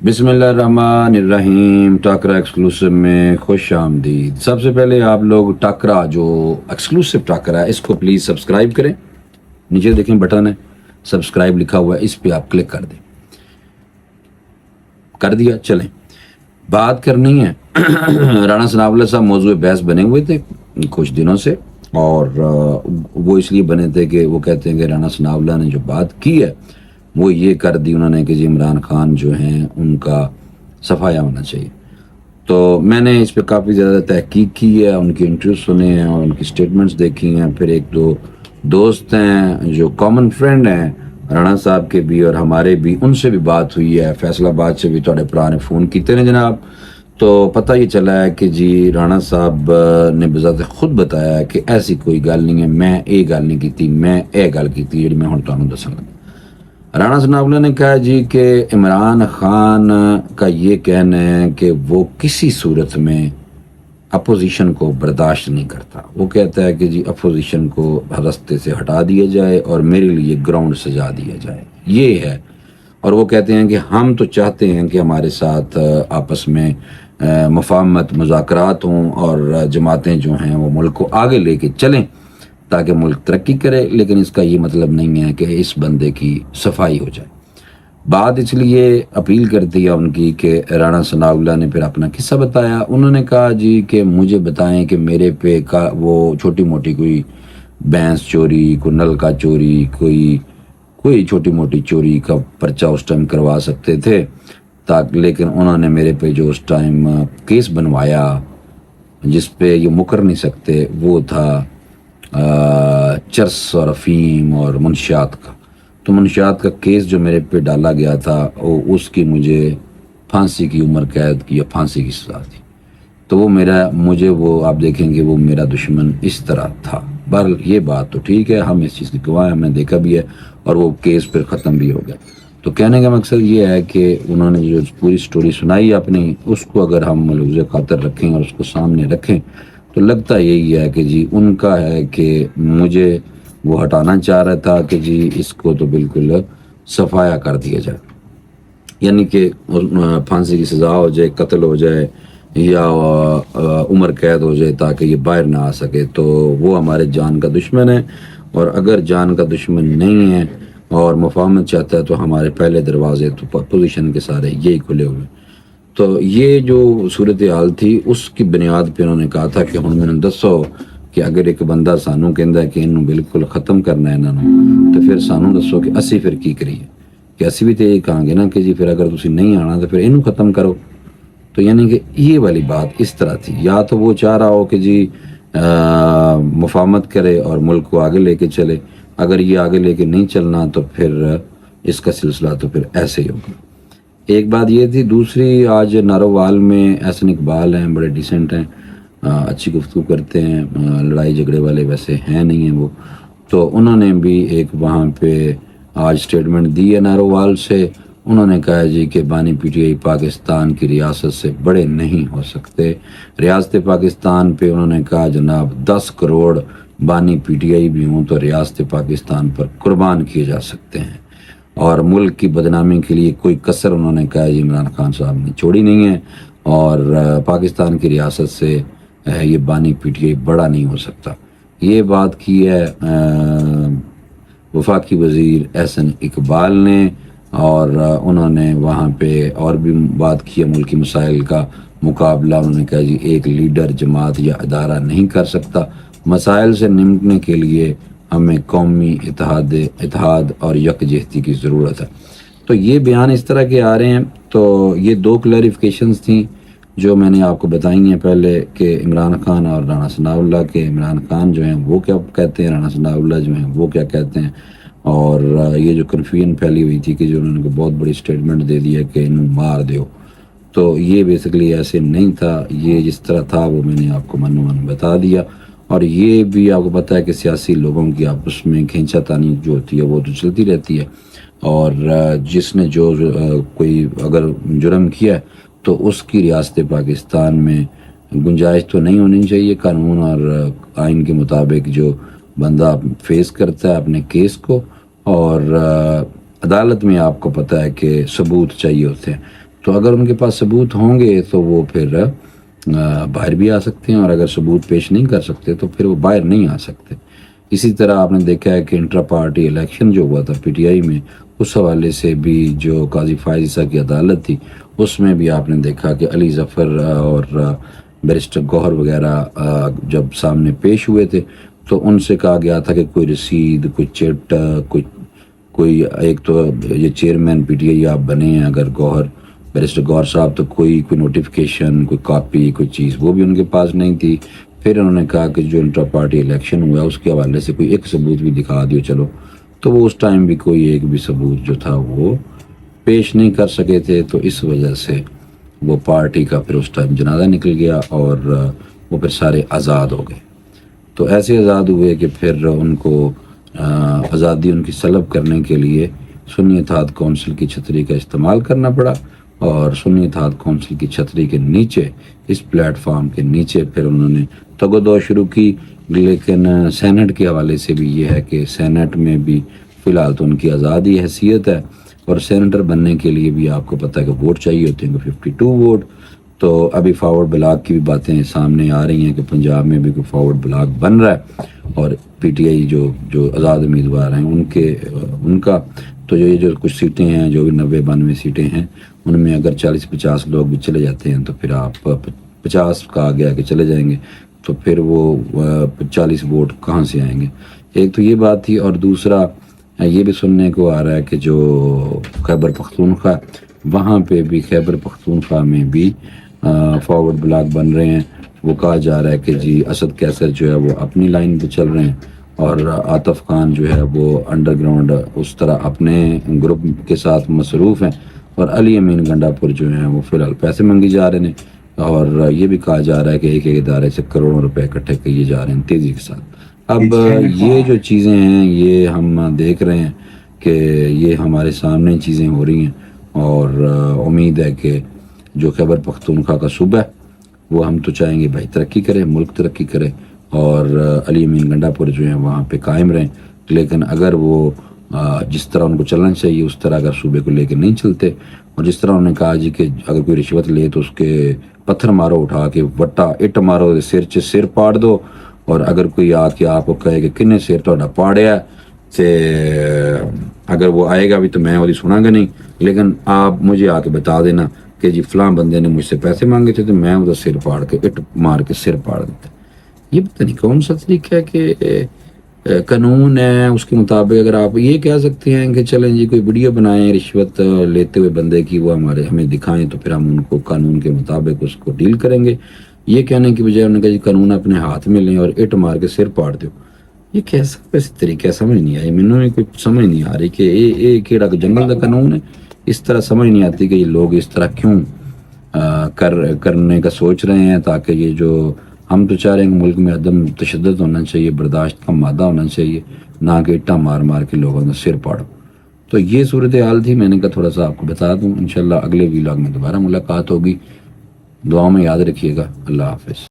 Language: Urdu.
بسم اللہ الرحمن الرحیم۔ ٹاکرا ایکسکلوسیو میں خوش آمدید۔ سب سے پہلے آپ لوگ ٹاکرا جو ایکسکلوسیو ٹاکرا ہے اس کو پلیز سبسکرائب کریں۔ نیچے دیکھیں بٹن ہے سبسکرائب لکھا ہوا ہے، اس پہ آپ کلک کر دیں۔ کر دیا؟ چلیں بات کرنی ہے۔ رانا ثناء اللہ صاحب موضوع بحث بنے ہوئے تھے کچھ دنوں سے، اور وہ اس لیے بنے تھے کہ وہ کہتے ہیں کہ رانا ثناء اللہ نے جو بات کی ہے وہ یہ کر دی انہوں نے کہ جی عمران خان جو ہیں ان کا صفایا ہونا چاہیے۔ تو میں نے اس پہ کافی زیادہ تحقیق کی ہے، ان کی انٹرویو سنے ہیں اور ان کی سٹیٹمنٹس دیکھی ہیں۔ پھر ایک دو دوست ہیں جو کامن فرینڈ ہیں رانا صاحب کے بھی اور ہمارے بھی، ان سے بھی بات ہوئی ہے۔ فیصل آباد سے بھی تھوڑے پرانے فون کیتے ہیں جناب، تو پتہ یہ چلا ہے کہ جی رانا صاحب نے بذات خود بتایا ہے کہ ایسی کوئی گل نہیں ہے، میں یہ گل نہیں کی، میں یہ گل کی جی میں ہوں تمہیں دساں گا۔ رانا ثناء اللہ نے کہا جی کہ عمران خان کا یہ کہنا ہے کہ وہ کسی صورت میں اپوزیشن کو برداشت نہیں کرتا۔ وہ کہتا ہے کہ جی اپوزیشن کو راستے سے ہٹا دیا جائے اور میرے لیے گراؤنڈ سجا دیا جائے، یہ ہے۔ اور وہ کہتے ہیں کہ ہم تو چاہتے ہیں کہ ہمارے ساتھ آپس میں مفاہمت مذاکرات ہوں اور جماعتیں جو ہیں وہ ملک کو آگے لے کے چلیں تاکہ ملک ترقی کرے، لیکن اس کا یہ مطلب نہیں ہے کہ اس بندے کی صفائی ہو جائے۔ بات اس لیے اپیل کرتی ہے ان کی کہ رانا ثناء اللہ نے پھر اپنا قصہ بتایا۔ انہوں نے کہا جی کہ مجھے بتائیں کہ میرے پہ کا وہ چھوٹی موٹی کوئی بینس چوری، کوئی نل کا چوری، کوئی چھوٹی موٹی چوری کا پرچہ اس ٹائم کروا سکتے تھے، لیکن انہوں نے میرے پہ جو اس ٹائم کیس بنوایا جس پہ یہ مکر نہیں سکتے وہ تھا چرس اور افیم اور منشیات کا۔ تو منشیات کا کیس جو میرے پہ ڈالا گیا تھا وہ اس کی مجھے پھانسی کی عمر قید کی یا پھانسی کی سزا تھی۔ تو وہ مجھے آپ دیکھیں گے وہ میرا دشمن اس طرح تھا۔ بہرحال یہ بات تو ٹھیک ہے، ہم اس چیز کی گواہ ہیں، ہم نے دیکھا بھی ہے اور وہ کیس پھر ختم بھی ہو گیا۔ تو کہنے کا مقصد یہ ہے کہ انہوں نے جو پوری سٹوری سنائی اپنی، اس کو اگر ہم ملحوظ خاطر رکھیں اور اس کو سامنے رکھیں تو لگتا یہی ہے کہ جی ان کا ہے کہ مجھے وہ ہٹانا چاہ رہا تھا کہ جی اس کو تو بالکل صفایا کر دیا جائے، یعنی کہ پھانسی کی سزا ہو جائے، قتل ہو جائے یا عمر قید ہو جائے تاکہ یہ باہر نہ آ سکے۔ تو وہ ہمارے جان کا دشمن ہے، اور اگر جان کا دشمن نہیں ہے اور مفاہمت چاہتا ہے تو ہمارے پہلے دروازے تو پوزیشن کے سارے یہی کھلے ہوئے۔ تو یہ جو صورتحال تھی اس کی بنیاد پہ انہوں نے کہا تھا کہ ہن میں دسو کہ اگر ایک بندہ سانوں کہندا ہے کہ انہوں بالکل ختم کرنا ہے انہوں نے، تو پھر سانوں دسو کہ اسی پھر کی کریے، کہ اسی بھی تو یہ کہاں گے نا کہ جی پھر اگر تسی نہیں آنا تو پھر انہوں ختم کرو۔ تو یعنی کہ یہ والی بات اس طرح تھی، یا تو وہ چاہ رہا ہو کہ جی مفاہمت کرے اور ملک کو آگے لے کے چلے، اگر یہ آگے لے کے نہیں چلنا تو پھر اس کا سلسلہ تو پھر ایسے ہی ہوگا۔ ایک بات یہ تھی۔ دوسری، آج نارووال میں احسن اقبال ہیں، بڑے ڈیسنٹ ہیں، اچھی گفتگو کرتے ہیں، لڑائی جھگڑے والے ویسے ہیں نہیں ہیں وہ، تو انہوں نے بھی ایک وہاں پہ آج سٹیٹمنٹ دی ہے نارووال سے۔ انہوں نے کہا جی کہ بانی پی ٹی آئی پاکستان کی ریاست سے بڑے نہیں ہو سکتے۔ ریاست پاکستان پہ انہوں نے کہا جناب 10 کروڑ بانی پی ٹی آئی بھی ہوں تو ریاست پاکستان پر قربان کیے جا سکتے ہیں، اور ملک کی بدنامی کے لیے کوئی کسر انہوں نے کہا جی عمران خان صاحب نے چھوڑی نہیں ہے، اور پاکستان کی ریاست سے یہ بانی پی ٹی آئی بڑا نہیں ہو سکتا۔ یہ بات کی ہے وفاقی وزیر احسن اقبال نے، اور انہوں نے وہاں پہ اور بھی بات کی ہے ملکی مسائل کا مقابلہ۔ انہوں نے کہا جی ایک لیڈر جماعت یا ادارہ نہیں کر سکتا، مسائل سے نمٹنے کے لیے ہمیں قومی اتحاد اور یکجہتی کی ضرورت ہے۔ تو یہ بیان اس طرح کے آ رہے ہیں۔ تو یہ 2 کلیریفیکیشنز تھیں جو میں نے آپ کو بتائی ہیں پہلے، کہ عمران خان اور رانا ثناء اللہ کے عمران خان جو ہیں وہ کیا کہتے ہیں، رانا ثناء اللہ جو ہیں وہ کیا کہتے ہیں، اور یہ جو کنفیوژن پھیلی ہوئی تھی کہ جو انہوں نے بہت بڑی سٹیٹمنٹ دے دیا کہ انہوں مار دیو، تو یہ بیسکلی ایسے نہیں تھا، یہ جس طرح تھا وہ میں نے آپ کو من بتا دیا۔ اور یہ بھی آپ کو پتہ ہے کہ سیاسی لوگوں کی آپس میں کھینچا تانی جو ہوتی ہے وہ تو چلتی رہتی ہے، اور جس نے جو کوئی اگر جرم کیا ہے تو اس کی ریاست پاکستان میں گنجائش تو نہیں ہونی چاہیے۔ قانون اور آئین کے مطابق جو بندہ فیس کرتا ہے اپنے کیس کو، اور عدالت میں آپ کو پتہ ہے کہ ثبوت چاہیے ہوتے ہیں، تو اگر ان کے پاس ثبوت ہوں گے تو وہ پھر باہر بھی آ سکتے ہیں، اور اگر ثبوت پیش نہیں کر سکتے تو پھر وہ باہر نہیں آ سکتے۔ اسی طرح آپ نے دیکھا ہے کہ انٹرا پارٹی الیکشن جو ہوا تھا پی ٹی آئی میں، اس حوالے سے بھی جو قاضی فائز عیسیٰ کی عدالت تھی، اس میں بھی آپ نے دیکھا کہ علی ظفر اور بیرسٹر گوہر وغیرہ جب سامنے پیش ہوئے تھے تو ان سے کہا گیا تھا کہ کوئی رسید، کوئی چٹ، کوئی ایک تو یہ چیئرمین پی ٹی آئی آپ بنے ہیں اگر گوہر، بیرسٹر گوہر صاحب، تو کوئی نوٹیفیکیشن، کوئی کاپی، کوئی چیز وہ بھی ان کے پاس نہیں تھی۔ پھر انہوں نے کہا کہ جو انٹرا پارٹی الیکشن ہوا اس کے حوالے سے کوئی ایک ثبوت بھی دکھا دیو چلو، تو وہ اس ٹائم بھی کوئی ایک بھی ثبوت جو تھا وہ پیش نہیں کر سکے تھے، تو اس وجہ سے وہ پارٹی کا پھر اس ٹائم جنازہ نکل گیا اور وہ پھر سارے آزاد ہو گئے۔ تو ایسے آزاد ہوئے کہ پھر ان کو آزادی ان کی سلب کرنے کے لیے سنی اتحاد کونسل کی چھتری کا استعمال کرنا پڑا، اور سنی اتحاد کونسل کی چھتری کے نیچے، اس پلیٹ فارم کے نیچے پھر انہوں نے تگ و دو شروع کی۔ لیکن سینٹ کے حوالے سے بھی یہ ہے کہ سینٹ میں بھی فی الحال تو ان کی آزادی حیثیت ہے، اور سینیٹر بننے کے لیے بھی آپ کو پتہ ہے کہ ووٹ چاہیے ہوتے ہیں 52 ووٹ۔ تو ابھی فارورڈ بلاک کی بھی باتیں سامنے آ رہی ہیں کہ پنجاب میں بھی کوئی فارورڈ بلاک بن رہا ہے، اور پی ٹی آئی جو آزاد امیدوار ہیں ان کا تو یہ جو کچھ سیٹیں ہیں، جو بھی 90-92 سیٹیں ہیں، ان میں اگر 40-50 لوگ بھی چلے جاتے ہیں تو پھر آپ 50 کہا گیا کہ چلے جائیں گے، تو پھر وہ 40 ووٹ کہاں سے آئیں گے؟ ایک تو یہ بات تھی، اور دوسرا یہ بھی سننے کو آ رہا ہے کہ جو خیبر پختونخوا، وہاں پہ بھی خیبر پختونخوا میں بھی فارورڈ بلاک بن رہے ہیں۔ وہ کہا جا رہا ہے کہ جی اسد کیسر جو ہے وہ اپنی لائن پہ چل رہے ہیں، اور عاطف خان جو ہے وہ انڈر گراؤنڈ اس طرح اپنے گروپ کے ساتھ مصروف ہیں، اور علی امین گنڈا پور جو ہیں وہ فی الحال پیسے منگی جا رہے ہیں، اور یہ بھی کہا جا رہا ہے کہ ایک ادارے سے کروڑوں روپے اکٹھے کیے جا رہے ہیں تیزی کے ساتھ۔ اب یہ جو چیزیں ہیں یہ ہم دیکھ رہے ہیں کہ یہ ہمارے سامنے چیزیں ہو رہی ہیں، اور امید ہے کہ جو خیبر پختونخوا کا صوبہ ہے وہ ہم تو چاہیں گے بھائی ترقی کرے، ملک ترقی کرے، اور علی امین گنڈا پور جو ہیں وہاں پہ قائم رہیں، لیکن اگر وہ جس طرح ان کو چلنا چاہیے اس طرح اگر صوبے کو لے کے نہیں چلتے، اور جس طرح انہوں نے کہا جی کہ اگر کوئی رشوت لے تو اس کے پتھر مارو، اٹھا کے وٹا اٹ مارو، سر پاڑ دو، اور اگر کوئی آ کے آپ کو کہے کہ کنے سر تہاڈا پاڑیا سے اگر وہ آئے گا بھی تو میں وہی سنا گا نہیں، لیکن آپ مجھے آ کے بتا دینا کہ جی فلاں بندے نے مجھ سے پیسے مانگے تھے تو میں وہ سر پاڑ کے اٹ مار کے سر پاڑ دیتا۔ یہ پتہ نہیں کون سا طریقہ ہے کہ قانون ہے اس کے مطابق اگر آپ یہ کہہ سکتے ہیں کہ چلیں جی کوئی ویڈیو بنائیں رشوت لیتے ہوئے بندے کی، وہ ہمیں دکھائیں تو پھر ہم ان کو قانون کے مطابق اس کو ڈیل کریں گے، یہ کہنے کی بجائے انہوں نے کہا جی قانون اپنے ہاتھ میں لیں اور اٹ مار کے سر پاڑ دو۔ یہ کیسا ویسے طریقہ سمجھ نہیں آئی، مینوں کوئی سمجھ نہیں آ رہی کہ یہ کیڑا جنگل کا قانون ہے، اس طرح سمجھ نہیں آتی کہ یہ لوگ اس طرح کیوں کرنے کا سوچ رہے ہیں، تاکہ یہ جو ہم تو چاہ رہے ہیں کہ ملک میں عدم تشدد ہونا چاہیے، برداشت کا مادہ ہونا چاہیے، نہ کہ اٹا مار مار کے لوگوں کا سر پاڑو۔ تو یہ صورتحال تھی، میں نے کہا تھوڑا سا آپ کو بتا دوں، انشاءاللہ اگلے ویلاگ میں دوبارہ ملاقات ہوگی، دعاؤں میں یاد رکھیے گا۔ اللہ حافظ۔